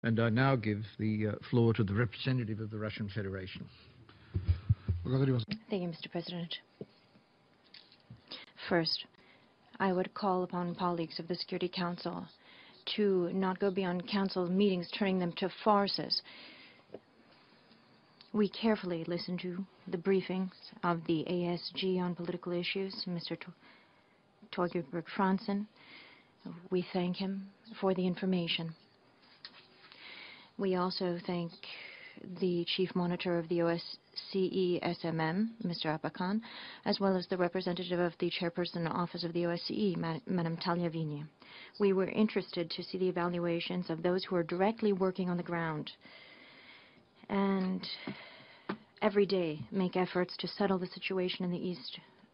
And I now give the floor to the representative of the Russian Federation. Thank you, Mr. President. First, I would call upon colleagues of the Security Council to not go beyond council meetings, turning them to farces. We carefully listened to the briefings of the ASG on political issues, Mr. Torgerberg Franzen. We thank him for the information. We also thank the Chief Monitor of the OSCE SMM, Mr. Abakan, as well as the representative of the Chairperson Office of the OSCE, Madame Tagliavini. We were interested to see the evaluations of those who are directly working on the ground and every day make efforts to settle the situation in the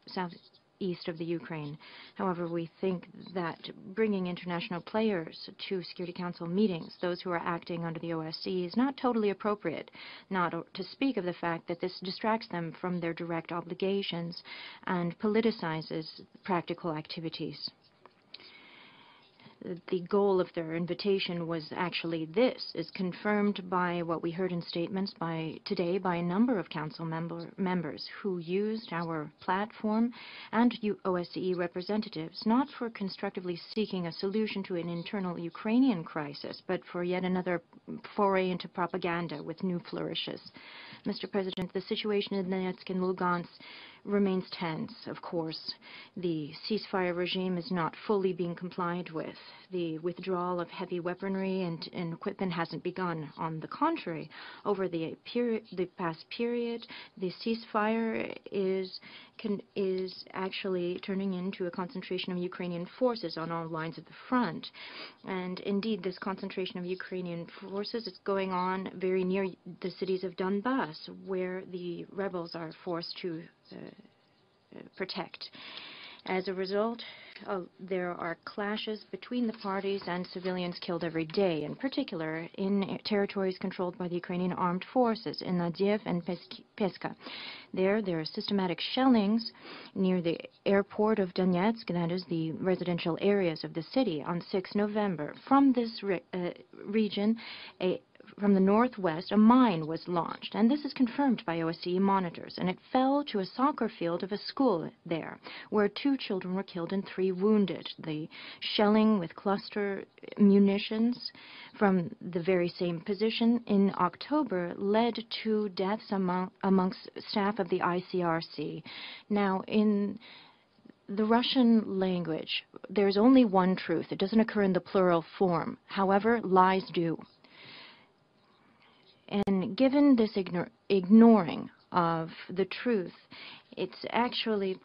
southeast of the Ukraine. However, we think that bringing international players to Security Council meetings, those who are acting under the OSCE, is not totally appropriate, not to speak of the fact that this distracts them from their direct obligations and politicizes practical activities. The goal of their invitation was actually this, is confirmed by what we heard in statements today by a number of council members who used our platform and OSCE representatives, not for constructively seeking a solution to an internal Ukrainian crisis, but for yet another foray into propaganda with new flourishes. Mr. President, the situation in Donetsk and Lugansk remains tense, of course. The ceasefire regime is not fully being complied with. The withdrawal of heavy weaponry and equipment hasn't begun. On the contrary, over the past period, the ceasefire is actually turning into a concentration of Ukrainian forces on all lines of the front. And indeed, this concentration of Ukrainian forces is going on very near the cities of Donbass, where the rebels are forced to protect. As a result, there are clashes between the parties and civilians killed every day, in particular in territories controlled by the Ukrainian armed forces in Nadiev and Peska. There are systematic shellings near the airport of Donetsk, that is the residential areas of the city, on 6 November. From this region, from the northwest, a mine was launched, and this is confirmed by OSCE monitors, and it fell to a soccer field of a school there, where 2 children were killed and 3 wounded. The shelling with cluster munitions from the very same position in October led to deaths amongst staff of the ICRC. Now, in the Russian language, there's only one truth. It doesn't occur in the plural form. However, lies do. And given this ignoring of the truth, it's actually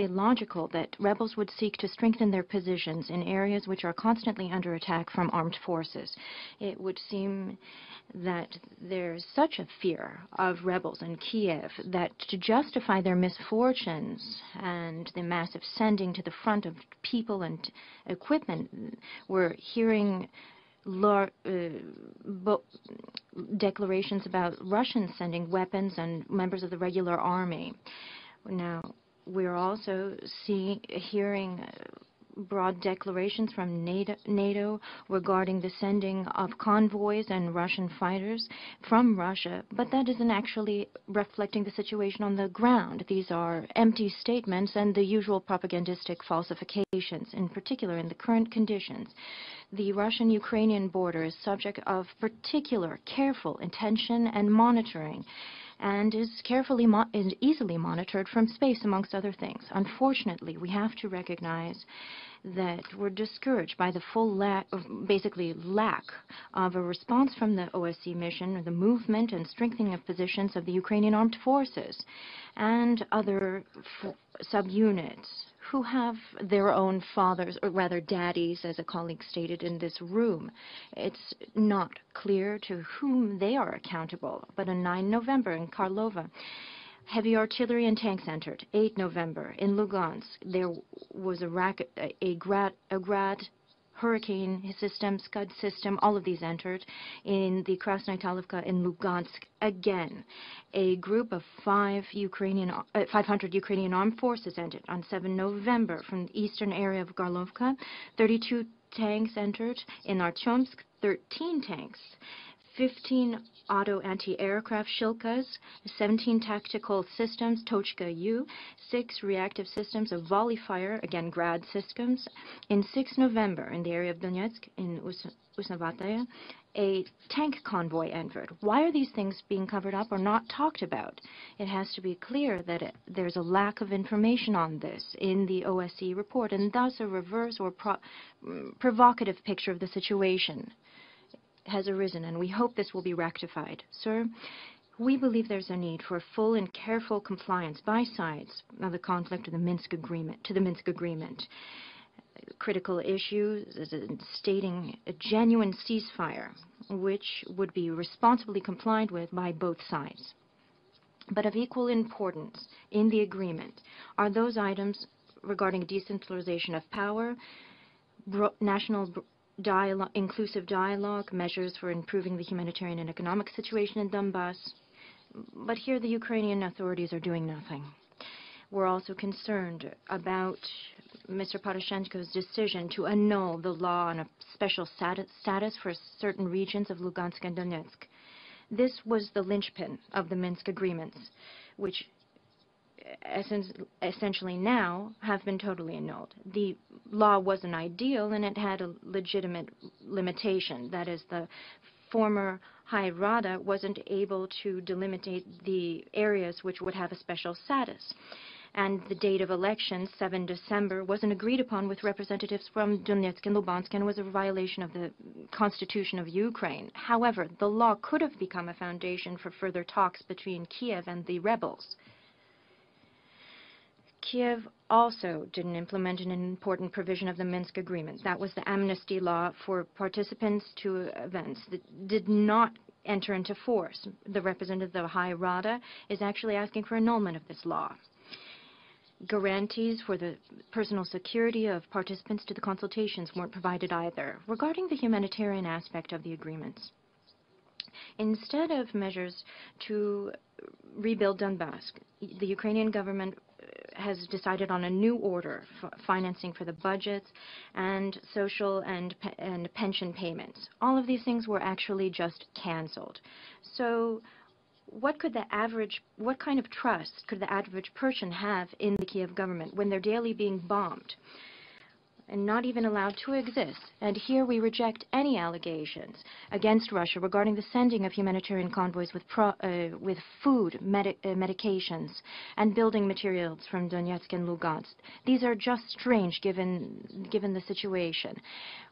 logical that rebels would seek to strengthen their positions in areas which are constantly under attack from armed forces. It would seem that there's such a fear of rebels in Kiev that to justify their misfortunes and the massive sending to the front of people and equipment, we're hearing declarations about Russians sending weapons and members of the regular army. Now, we're also hearing broad declarations from NATO regarding the sending of convoys and Russian fighters from Russia, but that isn't actually reflecting the situation on the ground. These are empty statements and the usual propagandistic falsifications, in particular in the current conditions. The Russian-Ukrainian border is subject of particular careful attention and monitoring, and is easily monitored from space, amongst other things. Unfortunately, we have to recognize that we're discouraged by the full lack of a response from the OSCE mission, or the movement and strengthening of positions of the Ukrainian armed forces and other subunits who have their own fathers, or rather daddies, as a colleague stated in this room. It's not clear to whom they are accountable. But on 9 November in Karlova, heavy artillery and tanks entered. 8 November in Lugansk, there was a Grad hurricane system, Scud system, all of these entered. In the Krasnoitalovka in Lugansk, again, a group of 500 Ukrainian armed forces entered on 7 November from the eastern area of Garlovka. 32 tanks entered. In Artyomsk, 13 tanks. 15 auto anti-aircraft Shilkas, 17 tactical systems, Tochka-U, 6 reactive systems of volley fire, again Grad systems. In 6 November, in the area of Donetsk, in Usnavataya, a tank convoy entered. Why are these things being covered up or not talked about? It has to be clear that there's a lack of information on this in the OSCE report, and thus a reverse or provocative picture of the situation has arisen, and we hope this will be rectified. Sir, we believe there's a need for full and careful compliance by sides of the conflict to the Minsk Agreement. Critical issues is stating a genuine ceasefire, which would be responsibly complied with by both sides. But of equal importance in the agreement are those items regarding decentralization of power, national dialogue, inclusive dialogue, measures for improving the humanitarian and economic situation in Donbass. But here the Ukrainian authorities are doing nothing. We're also concerned about Mr. Poroshenko's decision to annul the law on a special status for certain regions of Lugansk and Donetsk. This was the linchpin of the Minsk agreements, which essentially now have been totally annulled. The law wasn't ideal, and it had a legitimate limitation. That is, the former High Rada wasn't able to delimitate the areas which would have a special status. And the date of elections, 7 December, wasn't agreed upon with representatives from Donetsk and Lugansk and was a violation of the Constitution of Ukraine. However, the law could have become a foundation for further talks between Kiev and the rebels. Kiev also didn't implement an important provision of the Minsk agreement. That was the amnesty law for participants to events that did not enter into force. The representative of the High Rada is actually asking for annulment of this law. Guarantees for the personal security of participants to the consultations weren't provided either. Regarding the humanitarian aspect of the agreements, instead of measures to rebuild Donbass, the Ukrainian government has decided on a new order for financing for the budgets and social and pension payments. All of these things were actually just canceled. So what kind of trust could the average person have in the Kiev government when they're daily being bombed and not even allowed to exist? And here we reject any allegations against Russia regarding the sending of humanitarian convoys with food, medications, and building materials from Donetsk and Lugansk. These are just strange given the situation.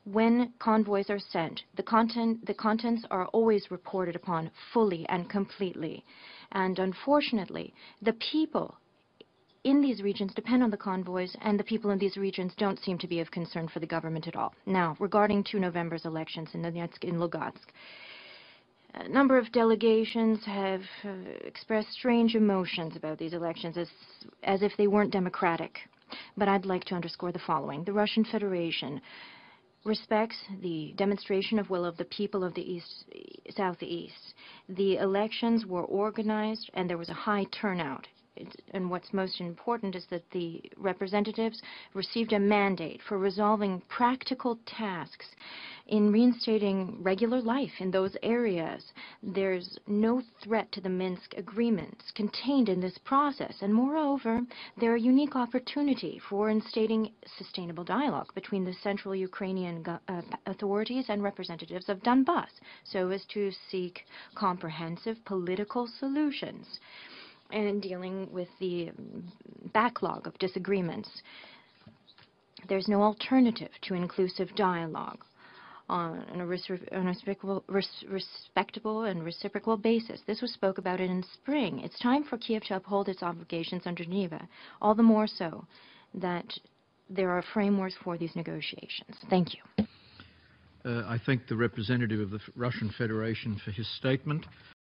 When convoys are sent, the contents are always reported upon fully and completely. And unfortunately, the people in these regions depend on the convoys, and the people in these regions don't seem to be of concern for the government at all. Now, regarding 2 November's elections in Donetsk and Lugansk, a number of delegations have expressed strange emotions about these elections as if they weren't democratic. But I'd like to underscore the following. The Russian Federation respects the demonstration of will of the people of the Southeast. The elections were organized, and there was a high turnout. And what's most important is that the representatives received a mandate for resolving practical tasks in reinstating regular life in those areas. There's no threat to the Minsk agreements contained in this process, and moreover, there are unique opportunity for instating sustainable dialogue between the central Ukrainian authorities and representatives of Donbass, so as to seek comprehensive political solutions and dealing with the backlog of disagreements. There's no alternative to inclusive dialogue on a respectable and reciprocal basis. This was spoke about in spring. It's time for Kiev to uphold its obligations under Geneva, all the more so that there are frameworks for these negotiations. Thank you. I thank the representative of the Russian Federation for his statement.